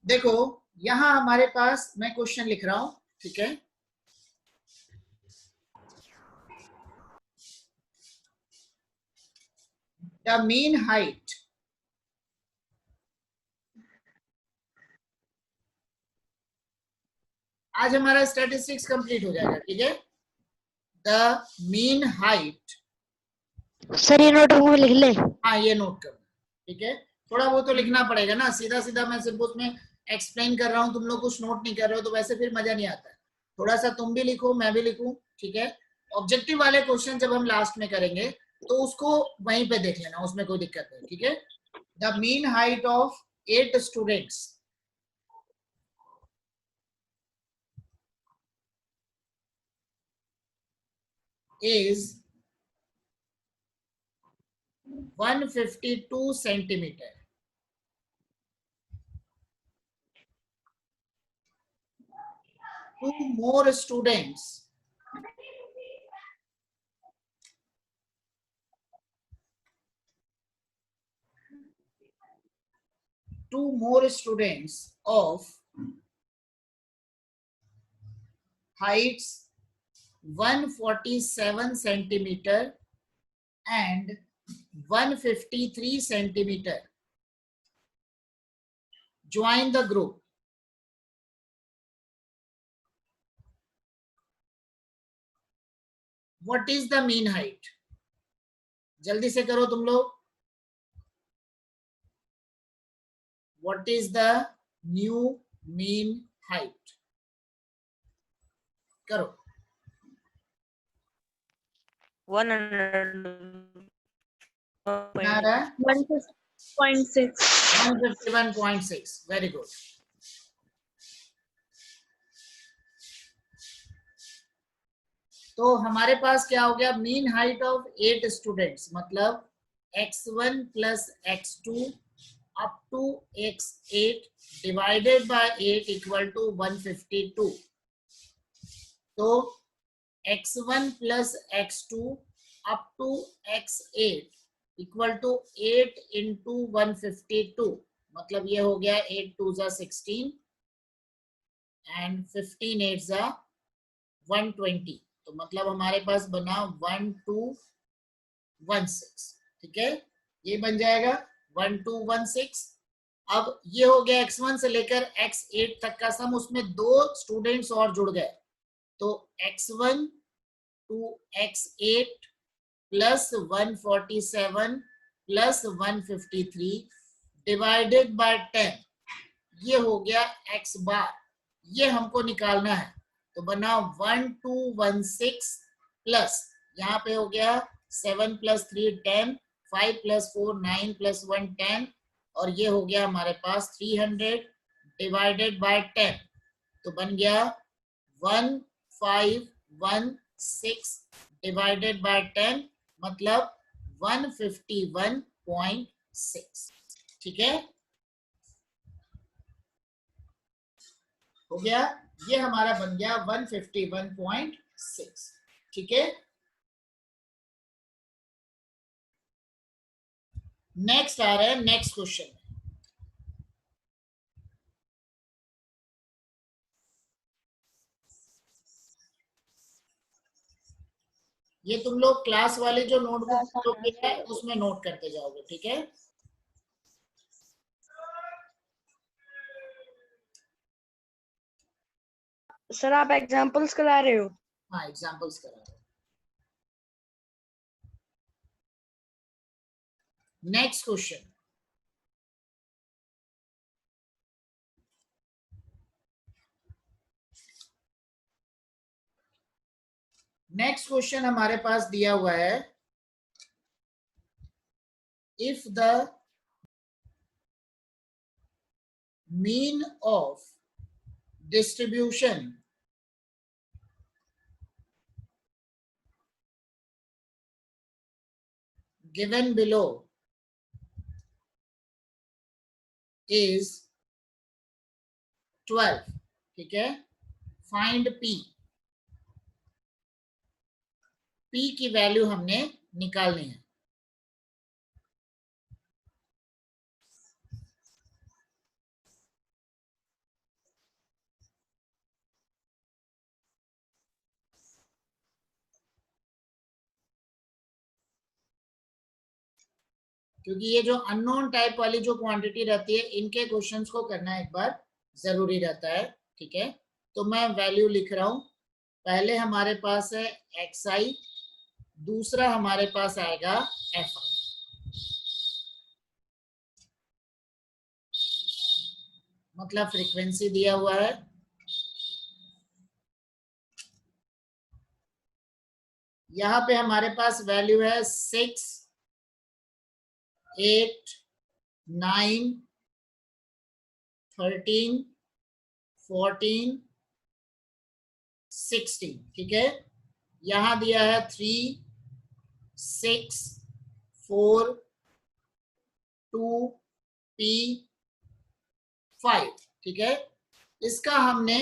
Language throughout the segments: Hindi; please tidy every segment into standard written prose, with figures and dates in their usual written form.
देखो यहां हमारे पास मैं क्वेश्चन लिख रहा हूं, ठीक है। द मीन हाइट आज हमारा स्टैटिस्टिक्स कंप्लीट हो जाएगा, ठीक है। द मीन हाइट, सर ये नोटबुक में लिख ले। हाँ ये नोट करना, ठीक है। थोड़ा वो तो लिखना पड़ेगा ना, सीधा सीधा मैं सिर्फ उसमें एक्सप्लेन कर रहा हूँ, तुम लोग कुछ नोट नहीं कर रहे हो तो वैसे फिर मजा नहीं आता है। थोड़ा सा तुम भी लिखो, मैं भी लिखूं, ठीक है। ऑब्जेक्टिव वाले क्वेश्चन जब हम लास्ट में करेंगे तो उसको वहीं पे देख लेना, उसमें कोई दिक्कत नहीं, ठीक है। The mean height of 8 students is 152 centimeter. Two more students of heights 147 centimeter and 153 centimeter join the group. What is the mean height? जल्दी से करो तुम लोग। What is the new mean height? करो। 150.6. 151.6. Very good. तो हमारे पास क्या हो गया, मीन हाइट ऑफ 8 स्टूडेंट्स, मतलब x1 plus x2 up to x8 divided by 8 equal to 152। तो x1 plus x2 up to x8 equal to 8 into 152, मतलब ये हो गया 8 2 जा 16 एंड 15 8 जा 120। तो मतलब हमारे पास बना 1216, ठीक है। ये बन जाएगा 1216। अब ये हो गया x1 से लेकर x8 तक का सम, उसमें 2 स्टूडेंट्स और जुड़ गए, तो x1 to x8 plus 147 plus 153 divided by 10, ये हो गया x बार, ये हमको निकालना है। तो बना 1216 प्लस यहाँ पे हो गया 7 प्लस 3 10, 5 प्लस 4 9 प्लस 1 10, और ये हो गया हमारे पास 300 डिवाइडेड बाय 10, तो बन गया 1516 डिवाइडेड बाय 10, मतलब 151.6, ठीक है। हो गया, ये हमारा बन गया 151.6, ठीक है। नेक्स्ट आ रहा है नेक्स्ट क्वेश्चन। ये तुम लोग क्लास वाले जो नोटबुक है उसमें नोट करते जाओगे, ठीक है। सर आप एग्जांपल्स करा रहे हो? हाँ एग्जांपल्स करा रहे हो। नेक्स्ट क्वेश्चन, नेक्स्ट क्वेश्चन हमारे पास दिया हुआ है, if the mean of distribution given below is 12, ठीक है। फाइंड P, P की वैल्यू हमने निकालनी है। क्योंकि ये जो अननोन टाइप वाली जो क्वांटिटी रहती है इनके क्वेश्चंस को करना एक बार जरूरी रहता है। ठीक है, तो मैं वैल्यू लिख रहा हूं। पहले हमारे पास है xi, दूसरा हमारे पास आएगा fi। मतलब फ्रीक्वेंसी दिया हुआ है, यहाँ पे हमारे पास वैल्यू है 6, 8, 9, 13, 14, 16। ठीक है, यहां दिया है 3, 6, 4, 2, P, 5। ठीक है, इसका हमने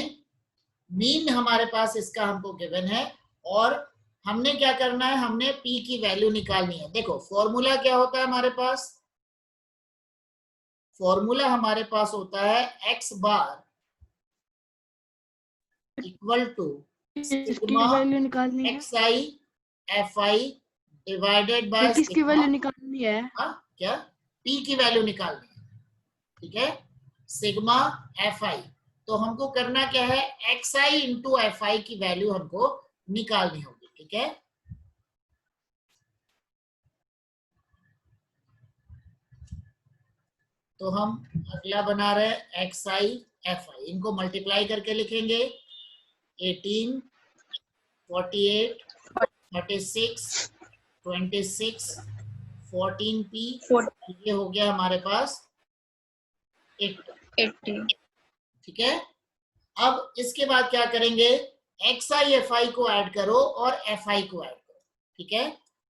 मीन हमारे पास इसका हमको गिवन है और हमने क्या करना है, हमने P की वैल्यू निकालनी है। देखो फॉर्मूला क्या होता है हमारे पास, फॉर्मूला हमारे पास होता है x बार इक्वल टू किसकी सिग्मा वैल्यू निकालनी है? xi fi डिवाइडेड ये बाय किसकी सिग्मा, वैल्यू निकालनी है? क्या P की वैल्यू निकालनी है। ठीक है, सिग्मा fi, तो हमको करना क्या है, xi इंटू fi की वैल्यू हमको निकालनी होगी। ठीक है, तो हम अगला बना रहे हैं xi fi, इनको मल्टीप्लाई करके लिखेंगे 18, 48, 36, 26, 14p, ये हो गया हमारे पास 80। 80। ठीक है, अब इसके बाद क्या करेंगे, xi fi को ऐड करो और fi को ऐड करो। ठीक है,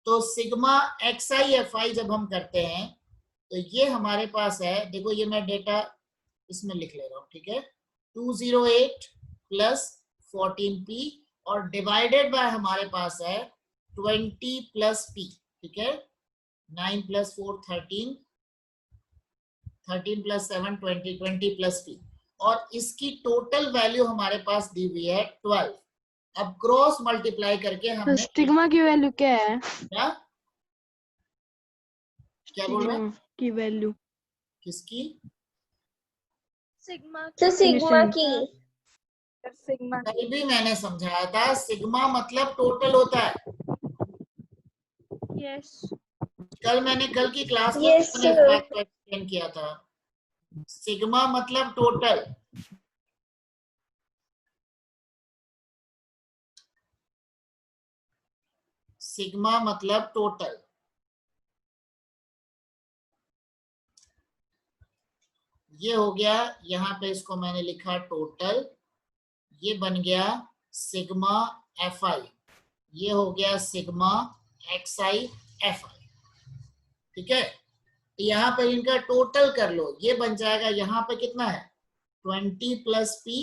तो सिग्मा xi fi जब हम करते हैं तो ये हमारे पास है, देखो ये मैं डेटा इसमें लिख ले रहा हूं। ठीक है, 208 प्लस 14p और डिवाइडेड बाय हमारे पास है 20 प्लस p। ठीक है, 9 प्लस 4 13, 13 प्लस 7 20, 20 प्लस p और इसकी टोटल वैल्यू हमारे पास दी हुई है 12। अब क्रॉस मल्टीप्लाई करके तो हमने स्टिग्मा की वैल्यू क्या है? क्या क्या बोल रहे हैं, स्टिग्मा की वैल्यू किसकी, सिग्मा तो सिग्मा Definition. की सिग्मा कल भी मैंने समझाया था, सिग्मा मतलब टोटल होता है। यस कल मैंने कल की क्लास में यस मैंने इस बात को एक्सप्लेन किया था, सिग्मा मतलब टोटल। सिग्मा मतलब टोटल। ये हो गया, यहाँ पे इसको मैंने लिखा टोटल, ये बन गया सिग्मा fi, ये हो गया सिग्मा xi fi। ठीक है, तो यहाँ पे इनका टोटल कर लो, ये बन जाएगा, यहाँ पे कितना है 20 प्लस p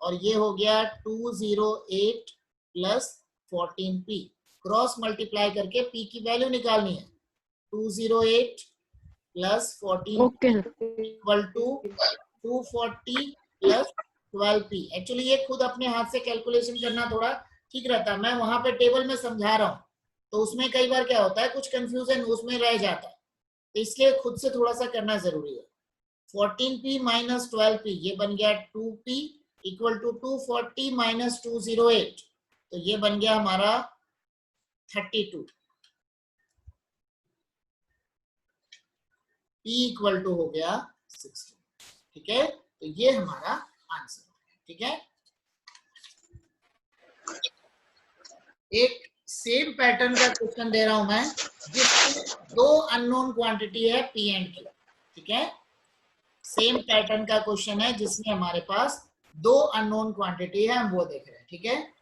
और ये हो गया 208 प्लस 14p। क्रॉस मल्टीप्लाई करके p की वैल्यू निकालनी है, 208 plus 14 okay equal to 240 plus 12p। Actually ये खुद अपने हाथ से कैलकुलेशन करना थोड़ा ठीक रहता है, मैं वहां पे टेबल में समझा रहा हूँ तो उसमें कई बार क्या होता है, कुछ कंफ्यूजन उसमें रह जाता है, तो इसलिए खुद से थोड़ा सा करना जरूरी है। 14p माइनस 12p, ये बन गया 2p इक्वल टू 240 माइनस 208, तो ये बन गया हमारा 32। p इक्वल टू हो गया 16। ठीक है, तो ये हमारा आंसर है। ठीक है, एक सेम पैटर्न का क्वेश्चन दे रहा हूं मैं, जिसमें दो अननोन क्वांटिटी है p एंड q। ठीक है, सेम पैटर्न का क्वेश्चन है जिसमें हमारे पास दो अननोन क्वांटिटी है, हम वो देख रहे हैं। ठीक है,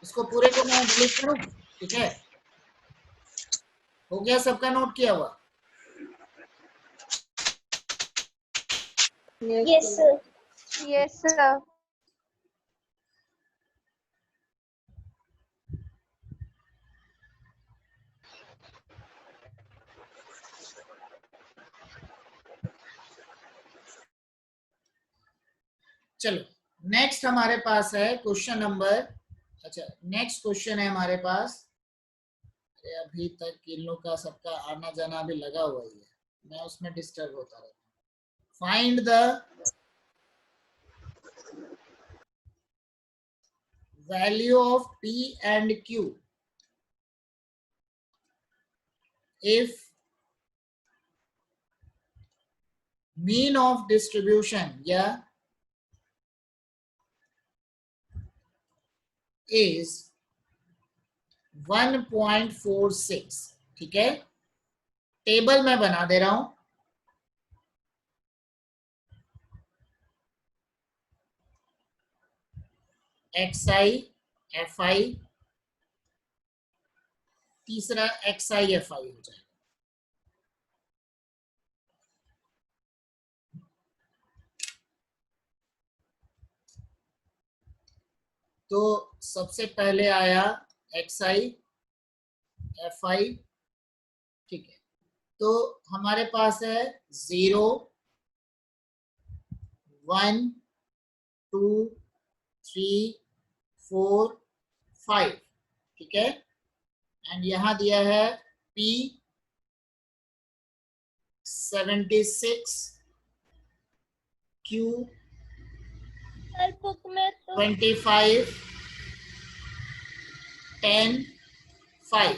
इसको पूरे को मैं डिलीट करूं। ठीक है, हो गया, सबका नोट किया हुआ। यस यस सर चलो नेक्स्ट हमारे पास है क्वेश्चन नंबर अच्छा, नेक्स्ट क्वेश्चन है हमारे पास। अरे अभी तक इन लोग का सबका आना जाना अभी लगा हुआ ही है, मैं उसमें डिस्टर्ब होता रहता हूँ। Find the value of P and Q if mean of distribution या is 1.46। ठीक है, टेबल मैं बना दे रहा हूं। XI FI, तीसरा XI FI हो जाएगा। तो सबसे पहले आया XI FI। ठीक है, तो हमारे पास है 0 1 2 3 4 5। ठीक है, एंड यहां दिया है P 76, Q 25, 10 5।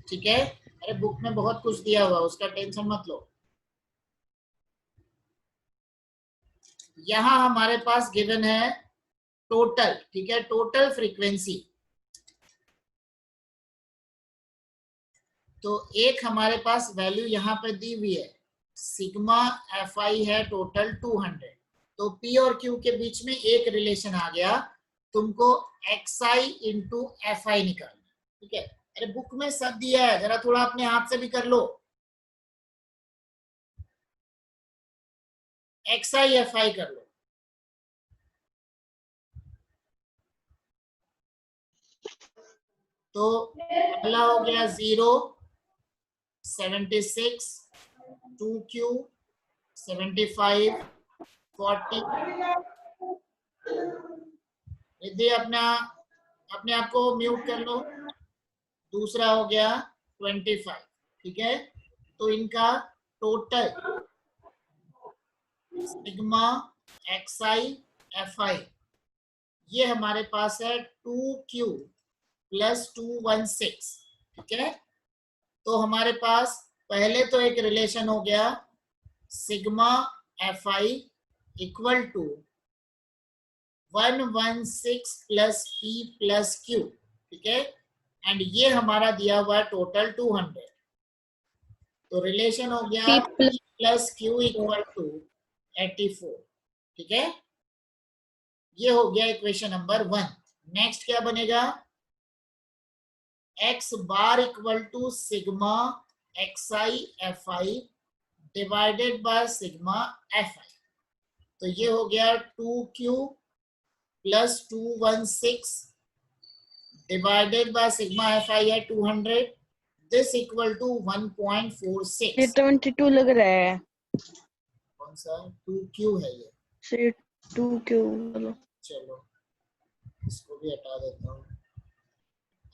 ठीक है, अरे बुक में बहुत कुछ दिया हुआ, उसका टेंशन मत लो। यहां हमारे पास गिवन है टोटल। ठीक है, टोटल फ्रीक्वेंसी। तो एक हमारे पास वैल्यू यहां पे दी हुई है, सिग्मा FI है टोटल 200। तो P और Q के बीच में एक रिलेशन आ गया, तुमको XI इंटू FI निकालना। ठीक है, अरे बुक में सब दिया है, जरा थोड़ा अपने हाथ से भी कर लो। XI FI कर लो। तो पहला हो गया 0 76 2Q 75 40। रिद्धि अपने आप को म्यूट कर लो। दूसरा हो गया 25। ठीक है, तो इनका टोटल सिग्मा XI FI ये हमारे पास है 2Q प्लस 216। ठीक है, तो हमारे पास पहले तो एक रिलेशन हो गया sigma FI equal to 116 plus P plus Q। ठीक है, एंड ये हमारा दिया हुआ है टोटल 200। तो रिलेशन हो गया P plus Q equal to 84। ठीक है, ये हो गया इक्वेशन नंबर 1। नेक्स्ट क्या बनेगा, x bar equal to sigma XI FI divided by sigma FI। तो ये हो गया 2Q plus 216 divided by sigma FI है 200। This equal to 1.46। ये 22 लग रहा है। कौन सा 2Q है ये? से 2 क्यों? चलो इसको भी हटा देता हूँ,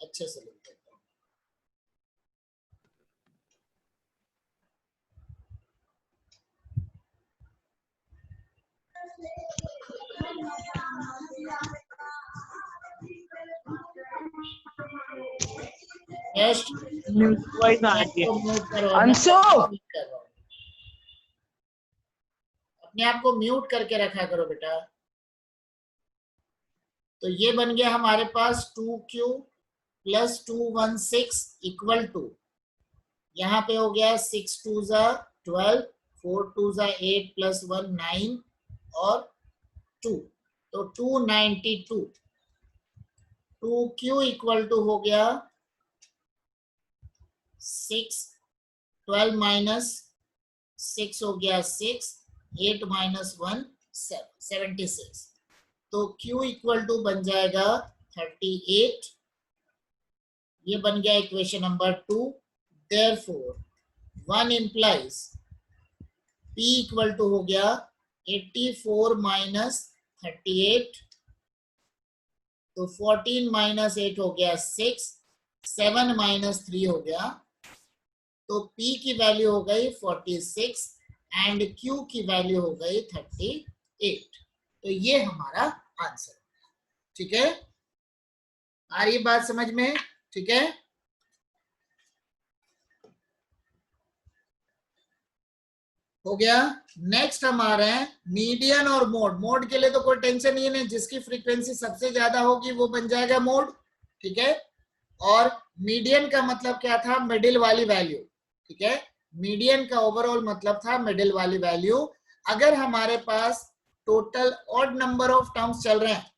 अच्छे से लिख देता हूँ। अंशु अपने आप को म्यूट करके रखा करो बेटा। तो ये बन गया हमारे पास 2Q प्लस 216 इक्वल टू, यहाँ पे हो गया 6 2 12, 4 2 8 प्लस 1 9 और 2, तो 292। 2Q इक्वल टू हो गया 6, 12 माइनस 6 हो गया 6, 8 माइनस 1 7, 76। तो Q इक्वल टू बन जाएगा 38। ये बन गया equation number 2। Therefore 1 implies P equal to हो गया 84 माइनस 38 तो 14 माइनस 8 हो गया 6, 7 माइनस 3 हो गया, तो P की वैल्यू हो गई 46 एंड Q की वैल्यू हो गई 38। तो ये हमारा आंसर, ठीक है। आ रही बात समझ में, ठीक है। हो गया। नेक्स्ट हम आ रहे हैं मीडियन और मोड। मोड के लिए तो कोई टेंशन नहीं है, जिसकी फ्रीक्वेंसी सबसे ज्यादा होगी वो बन जाएगा मोड, ठीक है। और मीडियन का मतलब क्या था, मिडिल वाली वैल्यू, ठीक है। मीडियन का ओवरऑल मतलब था मिडिल वाली वैल्यू। अगर हमारे पास total odd number of terms चल रहे हैं,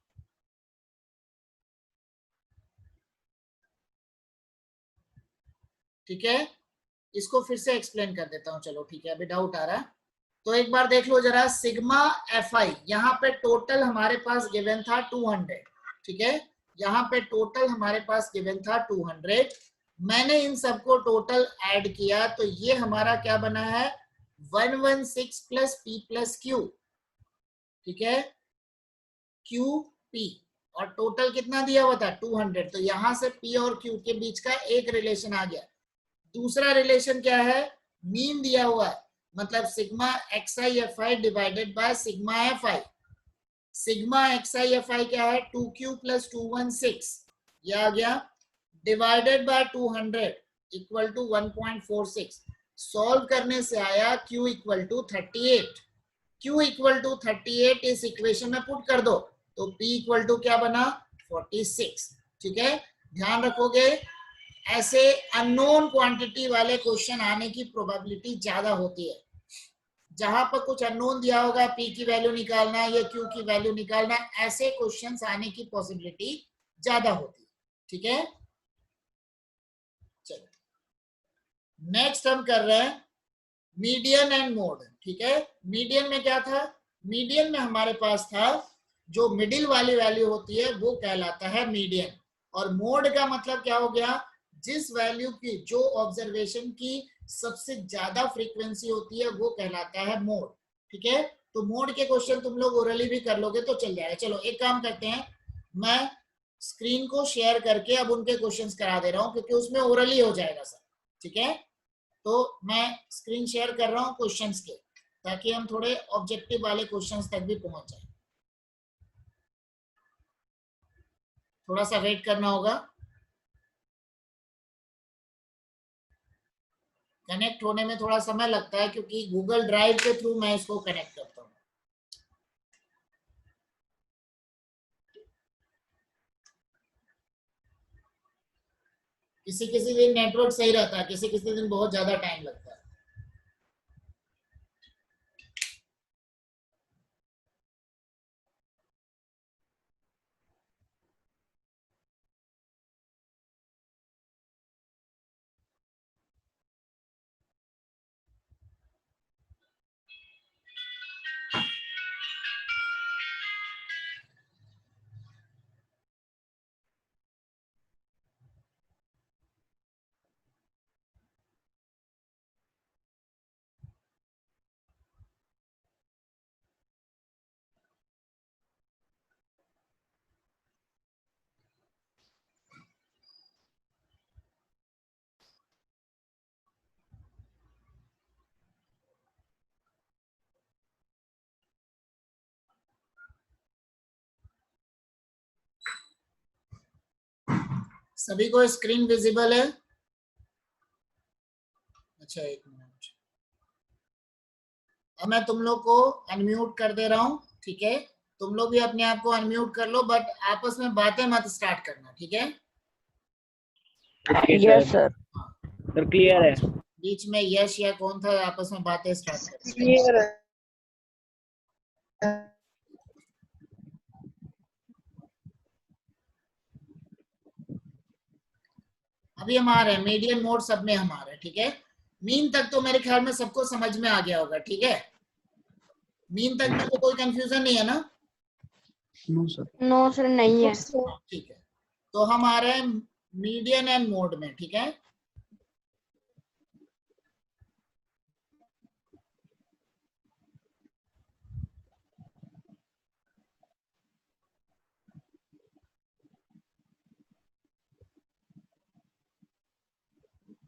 ठीक है, इसको फिर से एक्सप्लेन कर देता हूं, चलो ठीक है, अभी डाउट आ रहा है। तो एक बार देख लो जरा, सिग्मा एफ आई, यहाँ पे टोटल हमारे पास गिवन था 200, ठीक है। यहाँ पे टोटल हमारे पास गिवन था 200। मैंने इन सबको टोटल ऐड किया तो ये हमारा क्या बना है, 116 प्लस पी प्लस क्यू, ठीक है, क्यू पी। और टोटल कितना दिया हुआ था 200, तो यहां से पी और क्यू के बीच का एक रिलेशन आ गया। दूसरा रिलेशन क्या है, मीन दिया हुआ है, मतलब sigma x i f i divided by sigma f i. Sigma x i f i क्या है, 2q प्लस 216, ये आ गया, divided by 200 equal to 1.46। Solve करने से आया q equal to 38। q equal to 38 इस इक्वेशन में पुट कर दो, तो p इक्वल टू क्या बना, 46, ठीक है। ध्यान रखोगे, ऐसे अननोन क्वांटिटी वाले क्वेश्चन आने की प्रोबेबिलिटी ज्यादा होती है। जहां पर कुछ अननोन दिया होगा, पी की वैल्यू निकालना है या क्यू की वैल्यू निकालना है, ऐसे क्वेश्चंस आने की पॉसिबिलिटी ज्यादा होती है, ठीक है। चलो नेक्स्ट हम कर रहे हैं मीडियन एंड मोड, ठीक है। मीडियन में क्या था, मीडियन में हमारे पास था जो मिडिल वाली वैल्यू होती है वो कहलाता है मीडियन। और मोड का मतलब क्या हो गया, जिस वैल्यू की, जो ऑब्जर्वेशन की सबसे ज्यादा फ्रीक्वेंसी होती है वो कहलाता है मोड, ठीक है। तो मोड के क्वेश्चन तुम लोग ओरली भी कर लोगे तो चल जाएगा। चलो एक काम करते हैं, मैं स्क्रीन को शेयर करके अब उनके क्वेश्चंस करा दे रहा हूं, क्योंकि उसमें ओरली हो जाएगा सर, ठीक है। तो मैं स्क्रीन शेयर कर रहा हूं क्वेश्चंस के, ताकि हम थोड़े ऑब्जेक्टिव वाले क्वेश्चंस तक भी पहुंच जाए। थोड़ा सा वेट करना होगा, कनेक्ट होने में थोड़ा समय लगता है, क्योंकि गूगल ड्राइव के थ्रू मैं इसको कनेक्ट करता हूँ। किसी किसी दिन नेटवर्क सही रहता है, किसी किसी दिन बहुत ज्यादा टाइम लगता है। सभी को स्क्रीन विजिबल है? अच्छा एक मिनट, अब मैं तुम लोग को अनम्यूट कर दे रहा हूँ, ठीक है। तुम लोग भी अपने आप को अनम्यूट कर लो, बट आपस में बातें मत स्टार्ट करना, ठीक है। Yes sir. सर क्लियर है। बीच में यश या कौन था आपस में बातें स्टार्ट कर, क्लियर है। अभी हम आ रहे हैं मीडियन मोड, सब में हम आ रहे हैं, ठीक है। मीन तक तो मेरे ख्याल में सबको समझ में आ गया होगा, ठीक है। मीन तक में तो कोई कंफ्यूजन नहीं है ना? No sir. नो सर नहीं है। ठीक है, तो हम आ रहे हैं मीडियन एंड मोड में, ठीक है।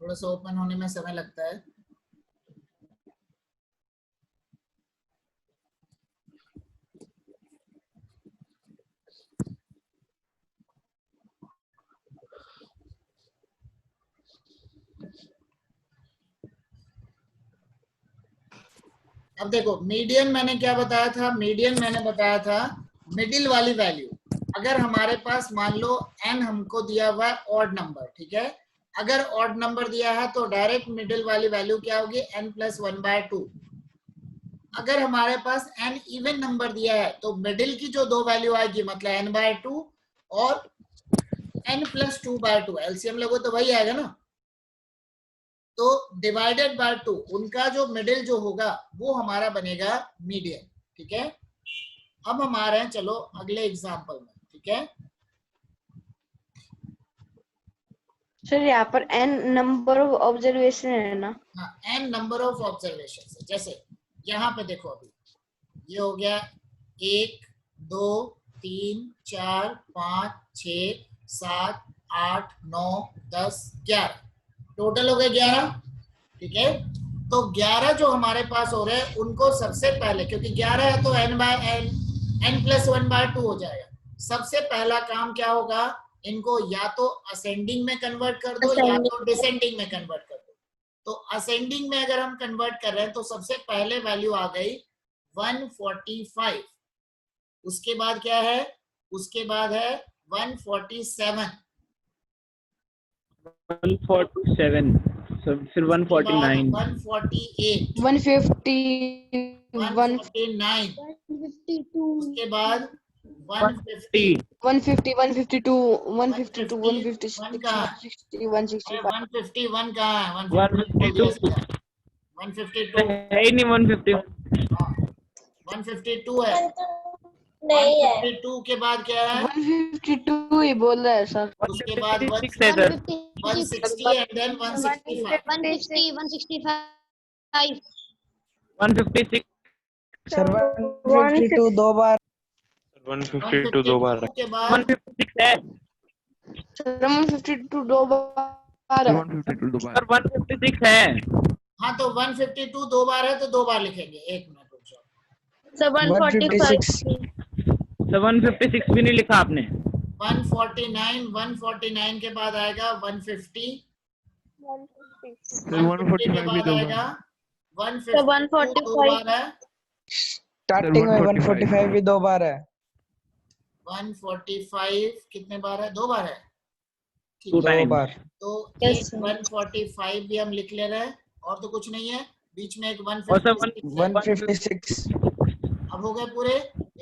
थोड़ा सा ओपन होने में समय लगता है। अब देखो मीडियन मैंने क्या बताया था, मीडियन मैंने बताया था मिडिल वाली वैल्यू। अगर हमारे पास मान लो n हमको दिया हुआ है ऑड नंबर, ठीक है, अगर ऑड नंबर दिया है तो डायरेक्ट मिडिल वाली वैल्यू क्या होगी, n+1/2। अगर हमारे पास n इवन नंबर दिया है तो मिडिल की जो दो वैल्यू आएगी मतलब n/2 और n+2/2, एलसीएम लगो तो वही आएगा ना, तो डिवाइडेड बाय 2 उनका जो मिडिल जो होगा वो हमारा बनेगा मीडियन। ठीक है, अब हम आ रहे हैं चलो अगले एग्जांपल में। ठीक है, सर यहाँ पर n नंबर ऑफ ऑब्जर्वेशन है ना? हाँ n नंबर ऑफ ऑब्जर्वेशन है। जैसे यहाँ पे देखो अभी ये हो गया 1 2 3 4 5 6 7 8 9 10 11, टोटल हो गए 11। ठीक है, तो 11 जो हमारे पास हो रहे हैं उनको सबसे पहले, क्योंकि 11 है तो n+1/2 हो जाएगा। सबसे पहला काम क्या होगा, इनको या तो असेंडिंग में कन्वर्ट कर दो या तो डिसेंडिंग में कन्वर्ट कर दो। तो असेंडिंग में अगर हम कन्वर्ट कर रहे हैं तो सबसे पहले वैल्यू आ गई 145, उसके बाद क्या है, उसके बाद है 147, 147, फिर 149, 148, 150, 149, उसके बाद 150, 150, 152, 152, 156, 151 कहाँ है, 160, अरे 165. 151 कहाँ है, 152 152 है ही नहीं, 150 152 है, 152 के बाद क्या है, 152 ही बोल रहा है सर. उसके बाद 156 है सर, 160 एंड देन 165। 160, 165. 156 सर 152 दो बार 152 दो बार है। के बाद 156 है 152 दो बार है. 152 दो बार। सर, 156 है। हाँ तो 152 दो बार है तो दो बार लिखेंगे, एक मिनट रुक जाओ। So 156 सर 156 भी नहीं लिखा आपने। 149, 149 के बाद आएगा 150, 150 के 145 भी बाद दो आएगा बार। 152 दो बार है, स्टार्टिंग में 145 भी दो बार है, 145 कितने बार है, दो बार है। ठीक Two है, दो times. बार। तो Yes, एक 145 भी हम लिख ले रहे हैं और तो कुछ नहीं है, बीच में एक और सर 156 है। 156 अब हो गए पूरे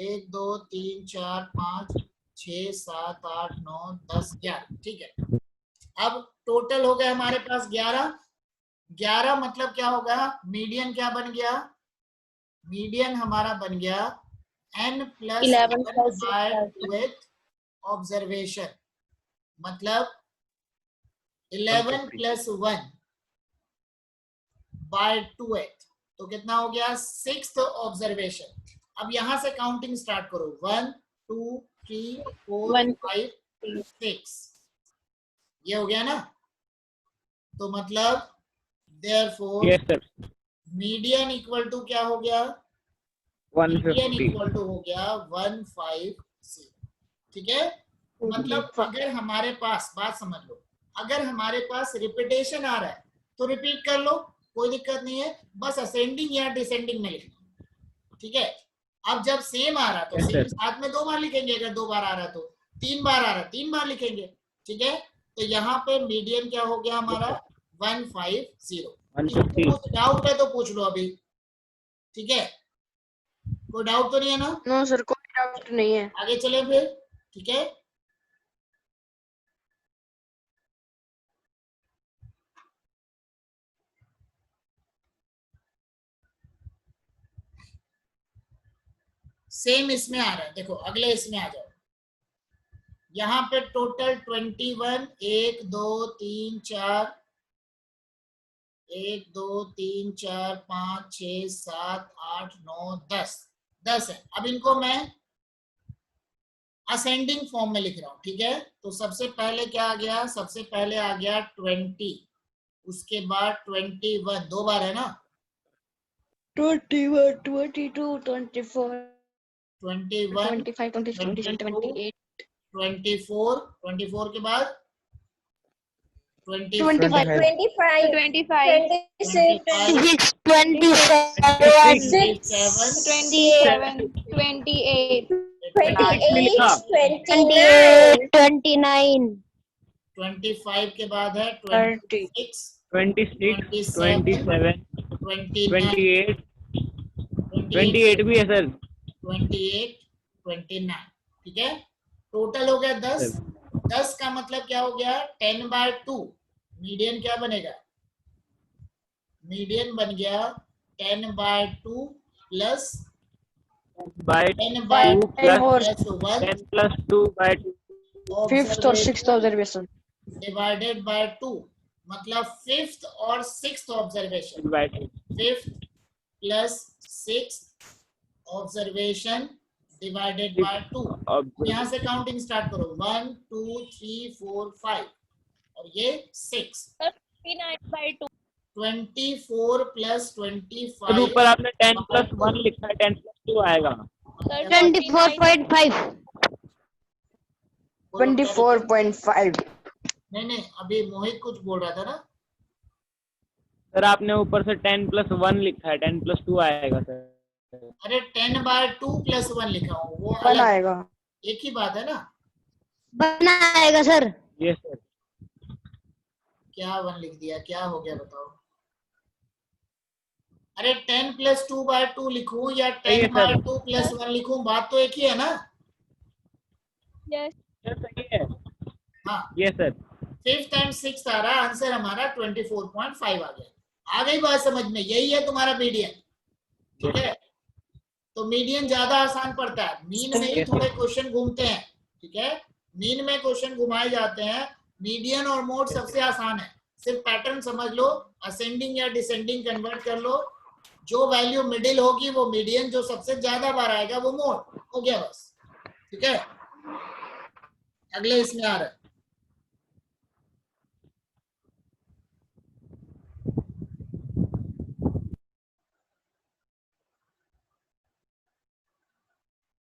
1 2 3 4 5 6 7 8 9 10 11। ठीक है, अब टोटल हो गए हमारे पास 11। 11 मतलब क्या होगा, मीडियन क्या बन गया, मीडियन हमारा बन गया n+1/2 ऑब्जर्वेशन, मतलब 11 + 1/2, तो कितना हो गया, 6th ऑब्जर्वेशन। अब यहां से काउंटिंग स्टार्ट करो, 1 2 3 4 5 6, ये हो गया ना, तो मतलब therefore yes sir, median equal to क्या हो गया, मीडियन 150। इक्वल टू हो गया 150। ठीक है, मतलब अगर हमारे पास, बात समझ लो, अगर हमारे पास रिपीटेशन आ रहा है तो रिपीट कर लो, कोई दिक्कत नहीं है, बस असेंडिंग या डिसेंडिंग में लिखना। ठीक है, अब जब सेम आ रहा तो Yes, सेम sir. साथ में दो बार लिखेंगे, अगर दो बार आ रहा तो, तीन बार आ रहा तीन बार लिखेंगे। ठीक है, तो यहाँ पे मीडियन क्या हो गया हमारा 150। 150। डाउट है तो पूछ लो अभी। ठीक है, कोई डाउट तो नहीं है ना, नो सर, कोई डाउट नहीं है. आगे चले फिर। ठीक है, सेम इसमें आ रहा है, देखो अगले इसमें आ जाओ, यहाँ पे टोटल 21 1 2 3 4 1 2 3 4 5 6 7 8 9 10 10 है। अब इनको मैं असेंडिंग फॉर्म में लिख रहा हूं। ठीक है, तो सबसे पहले क्या आ गया, सबसे पहले आ गया 20, उसके बाद 21, 2 बार है ना, 21, 22, 24, 21, 25, 26, 27, 28, 24, 24 के बाद 25, 25, 25, 25, 26, 27, 27, 28, 26 भी लिखा 29, 25 के बाद है 30, 26, 26 27, 27 29, 28 28 भी है सर 28, 29, ठीक है। टोटल हो गया 10। 10 का मतलब क्या हो गया, 10/2। मीडियन क्या बनेगा, मीडियन बन गया 10/2 प्लस बाय 10/2 और प्लस 1 10 प्लस 2 बाय 2 5th और 6th ऑब्जर्वेशन डिवाइडेड बाय 2, मतलब 5th और 6th observation, by 2 5th plus 6th observation divided by 2। यहाँ से काउंटिंग स्टार्ट करो, 1 2 3 4 5 और ये 6, 24 प्लस 25 ऊपर आपने 10 प्लस 1 लिखा है 10 प्लस 2 आएगा 24.5, 24.5 नहीं, अभी मोहित कुछ बोल रहा था ना, सर आपने ऊपर से 10 प्लस 1 लिखा है 10 प्लस 2 आएगा सर अरे 10/2 प्लस 1 लिखा हूँ, वो 1 अलग, आएगा एक ही बात है ना। बनाएगा सर। ये सर क्या 1 लिख दिया, क्या हो गया बताओ। अरे 10 प्लस 2/2 लिखूं या सही है सर 10/2 प्लस 1 लिखूं, बात तो एक ही है ना। सर सही है हाँ, ये सर 5th एंड 6th आ रहा, आंसर हमारा 24.5 आ गया। आ गई बात समझ में, यही है तुम्हारा मीडियन, ठीक है। तो मीडियन ज्यादा आसान पड़ता है, मीन में ही थोड़े क्वेश्चन घूमते हैं, ठीक है। मीन में क्वेश्चन घुमाए जाते हैं, मीडियन और मोड सबसे आसान है। सिर्फ पैटर्न समझ लो, असेंडिंग या डिसेंडिंग कन्वर्ट कर लो, जो वैल्यू मिडिल होगी वो मीडियन, जो सबसे ज्यादा बार आएगा वो मोड, हो गया बस, ठीक है। अगले इसमें आ रहा है,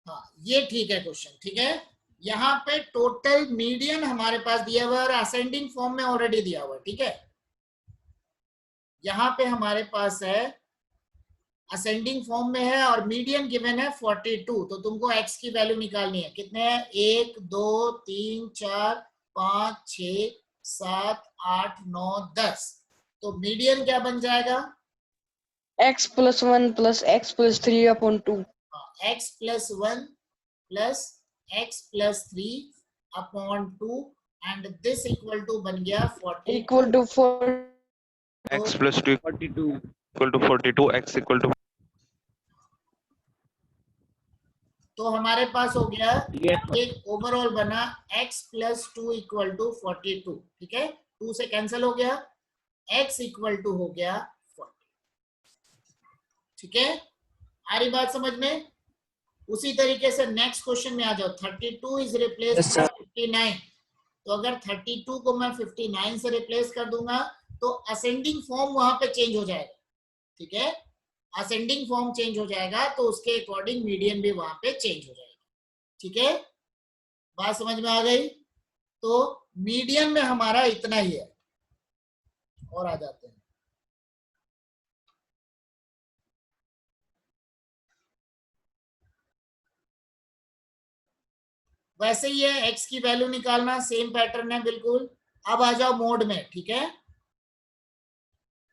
हाँ ये ठीक है क्वेश्चन, ठीक है। यहाँ पे टोटल मीडियन हमारे पास दिया हुआ है और असेंडिंग फॉर्म में ऑलरेडी दिया हुआ है, ठीक है। यहाँ पे हमारे पास है असेंडिंग फॉर्म में है और मीडियन गिवन है 42, तो तुमको x की वैल्यू निकालनी है, कितने हैं 1 2 3 4 5 6 7 8 9 10, तो मीडियन क्या बन जाएगा, x plus 1 plus x plus 3 upon 2 x plus 1 plus x plus 3 upon 2 and this equal to बन गया 42 equal to 4 x plus 2 42 equal to 42, x equal to तो हमारे पास हो गया yes एक ओवरऑल बना x plus 2 equal to 42, ठीक है। 2 से कैंसिल हो गया, x equal to हो गया 40, ठीक है। आ रही बात समझ में। उसी तरीके से नेक्स्ट क्वेश्चन में आ जाओ, 32 इज रिप्लेस बाय 59, तो अगर 32 को मैं 59 से रिप्लेस कर दूंगा तो असेंडिंग फॉर्म वहां पे चेंज हो जाएगा, ठीक है। असेंडिंग फॉर्म चेंज हो जाएगा तो उसके अकॉर्डिंग मीडियन भी वहां पे चेंज हो जाएगा, ठीक है। बात समझ में आ गई। तो मीडियन में हमारा इतना ही है, और आ जाते हैं। वैसे ही है, x की वैल्यू निकालना सेम पैटर्न है बिल्कुल। अब आ जाओ मोड में, ठीक है।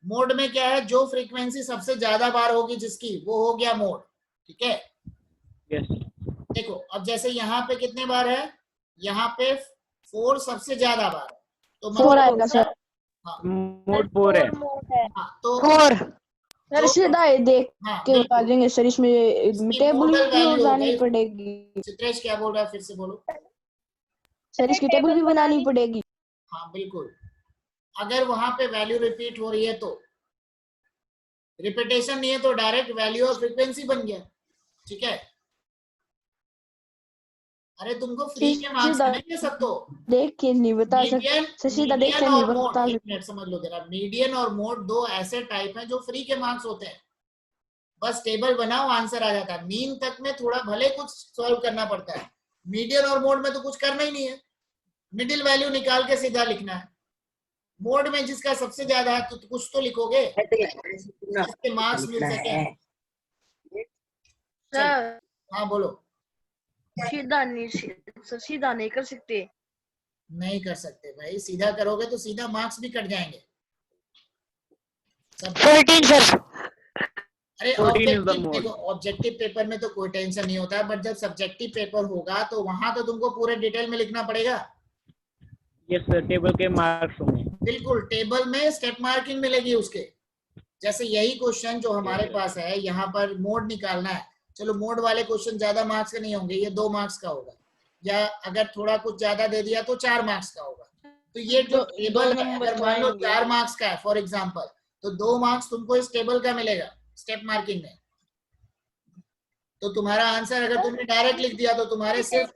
मोड में क्या है, जो फ्रीक्वेंसी सबसे ज्यादा बार होगी जिसकी, वो हो गया मोड, ठीक है। yes देखो अब जैसे यहाँ पे कितने बार है, यहाँ पे 4 सबसे ज्यादा बार है, तो 4 आएगा सर हाँ मोड 4 है हाँ, तो 4, सर सीधा ये देख हाँ के बता बिल्कुल। देंगे सर, इसमें इसकी टेबल modal भी value हो बनानी गई। पड़ेगी चित्रेश क्या बोल रहा है, फिर से बोलो। सर, इसकी टेबल भी बनानी पड़ेगी। हाँ बिल्कुल, अगर वहां पे वैल्यू रिपीट हो रही है तो, रिपीटेशन नहीं है तो डायरेक्ट वैल्यू और फ्रीक्वेंसी बन गया, ठीक है। अरे तुमको फ्री के मार्क्स सीधा मिलेंगे सबको। देख के नहीं बता सकते, मीडियन सीधा देख के मीडियन नहीं और मोड, बता एक सकते। मिनट समझ लो जरा, मीडियन और मोड दो ऐसे टाइप हैं जो फ्री के मार्क्स होते हैं। बस टेबल बनाओ आंसर आ जाता है। मीन तक में थोड़ा भले कुछ सॉल्व करना पड़ता है, मीडियन और मोड में तो कुछ करना ही नहीं है, मिडिल वैल्यू निकाल के सीधा लिखना है। मोड में जिसका सबसे ज्यादा है तो कुछ तो लिखोगे जिसके मार्क्स मिल सके। सर हाँ बोलो। सीधा नहीं कर सकते। नहीं कर सकते भाई, सीधा करोगे तो सीधा मार्क्स भी कट जाएंगे सब। 14 सर। अरे 14 is the ऑब्जेक्टिव mode. देखो, ऑब्जेक्टिव पेपर में तो कोई टेंशन नहीं होता है, बट जब सब्जेक्टिव पेपर होगा तो वहां तो तुमको पूरे डिटेल में लिखना पड़ेगा। यस सर, टेबल के मार्क्स होंगे। बिल्कुल, टेबल में स्टेप मार्किंग मिलेगी उसके। जैसे यही क्वेश्चन जो हमारे पास है, यहाँ पर मोड निकालना है, चलो मोड वाले क्वेश्चन ज्यादा मार्क्स के नहीं होंगे, ये 2 मार्क्स का होगा, या अगर थोड़ा कुछ ज्यादा दे दिया तो 4 मार्क्स का होगा। तो ये जो टेबल है, अगर मान लो 4 मार्क्स का है फॉर एग्जाम्पल, तो 2 मार्क्स तुमको इस टेबल का मिलेगा स्टेप मार्किंग में। तो तुम्हारा आंसर अगर तुमने डायरेक्ट लिख दिया तो तुम्हारे सिर्फ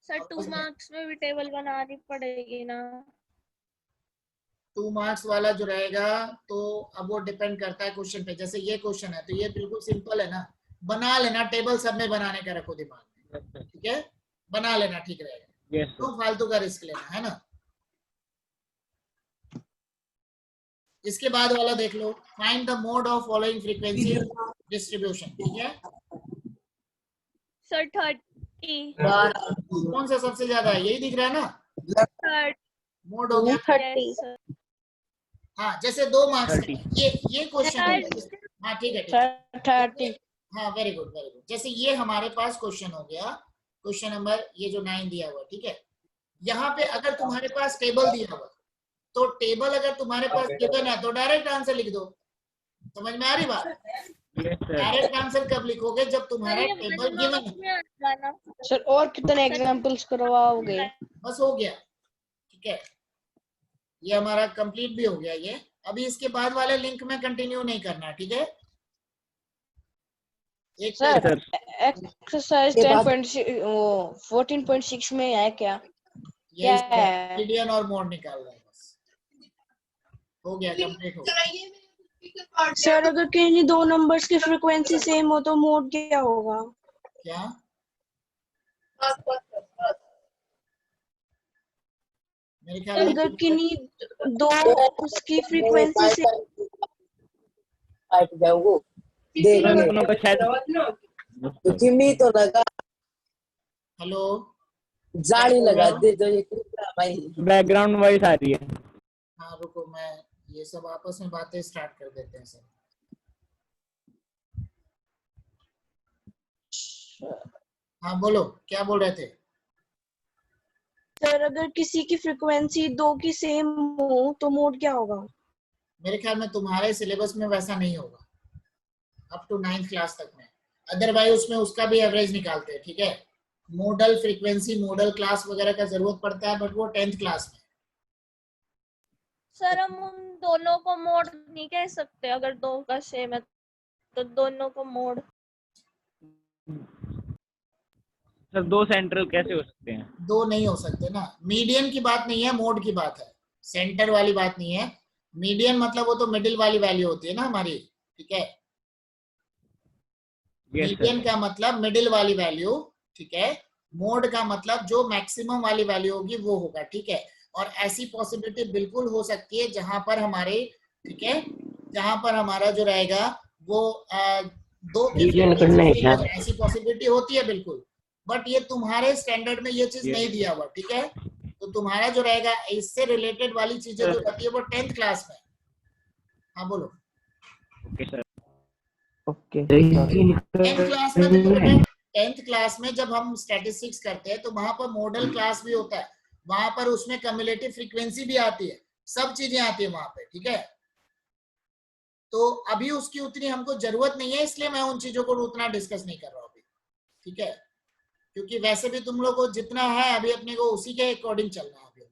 सर 2 मार्क्स में भी टेबल बनानी पड़ेगी ना। 2 मार्क्स वाला जो रहेगा तो अब वो डिपेंड करता है क्वेश्चन पे। जैसे ये क्वेश्चन है तो ये बिल्कुल सिंपल है ना, बना लेना, टेबल सब में बनाने का रखो दिमाग में, ठीक है, बना लेना, ठीक रहेगा। यस तो फालतू का रिस्क लेना है ना। इसके बाद वाला देख लो, find the mode of following frequency distribution, ठीक है। सर 30 कौन सा सबसे ज्यादा है, यही दिख रहा है ना, 30 मोड हो गया। 30 सर। हाँ, जैसे 2 मार्क्स 30 ये क्वेश्चन है। हाँ ठीक है, ठीक है। 30 हाँ वेरी गुड वेरी गुड। जैसे ये हमारे पास क्वेश्चन हो गया, क्वेश्चन नंबर ये जो 9 दिया हुआ, ठीक है। यहाँ पे अगर तुम्हारे पास टेबल दिया हुआ, तो टेबल अगर तुम्हारे पास गिवन है तो डायरेक्ट आंसर लिख दो। समझ में आ रही बात? Yes sir. डायरेक्ट आंसर कब लिखोगे, जब तुम्हारा टेबल गिवन है। सर और कितने एग्जांपल्स करवाओगे? बस हो गया, ठीक है, ये हमारा कंप्लीट भी हो गया ये। अभी इसके बाद वाले लिंक में कंटिन्यू नहीं करना, ठीक है। एक सर एक्सरसाइज 10.6 वो 14.6 में है क्या? क्या है? मीडियन और मोड निकाल रहा है, बस हो गया, कंप्लीट हो गया। सर अगर किन्हीं 2 नंबर्स की फ्रीक्वेंसी सेम हो तो मोड क्या होगा? क्या मेरे ख्याल में अगर किन्हीं 2 उसकी फ्रीक्वेंसी से दोनों का शायद तो लगा हेलो जाली लगा दे जो ये भाई बैकग्राउंड वॉइस आ रही है। हाँ रुको, मैं ये सब आपस में बातें स्टार्ट कर देते हैं सब। हाँ बोलो, क्या बोल रहे थे? सर अगर किसी की फ्रीक्वेंसी 2 की सेम हो तो मोड क्या होगा? मेरे ख्याल में तुम्हारे सिलेबस में वैसा नहीं होगा अप टू 9th क्लास तक में, अदरवाइज उसमें उसका भी एवरेज निकालते हैं, ठीक है। मॉडल फ्रीक्वेंसी, मॉडल क्लास वगैरह का जरूरत पड़ता है, बट वो 10th क्लास में। सर हम उन दोनों को मोड नहीं कह सकते, अगर 2 का सेम है तो दोनों को मोड। सर 2 सेंट्रल कैसे हो सकते हैं? 2 नहीं हो सकते ना, मीडियन की बात नहीं है, मोड की बात है, सेंटर वाली बात नहीं है। मीडियन मतलब वो तो मिडिल वाली वैल्यू होती है ना हमारी, ठीक है। मीडियन का मतलब मिडिल वाली वैल्यू, ठीक है। मोड का मतलब जो मैक्सिमम वाली वैल्यू होगी वो होगा, ठीक है। और ऐसी पॉसिबिलिटी बिल्कुल हो सकती है जहां पर हमारे, ठीक है, जहां पर हमारा जो रहेगा वो 2 की ऐसी पॉसिबिलिटी होती है बिल्कुल, बट ये तुम्हारे स्टैंडर्ड में ये चीज नहीं दिया हुआ, ठीक है। तो तुम्हारा जो रहेगा इससे रिलेटेड वाली चीजें जो रहती है वो 10th क्लास में। हाँ बोलो। Okay sir. Okay 10th class में देखो बेटा, 10th क्लास में जब हम स्टैटिस्टिक्स करते हैं तो वहां पर मॉडल क्लास भी होता है, वहां पर उसमें कम्युलेटिव फ्रीक्वेंसी भी आती है, सब चीजें आती है वहां पे, ठीक है। तो अभी उसकी उतनी हमको जरूरत नहीं है, इसलिए मैं उन चीजों को उतना डिस्कस नहीं कर रहा हूँ अभी, ठीक है। क्योंकि वैसे भी तुम लोग को जितना है अभी अपने को उसी के अकॉर्डिंग चलना है अभी।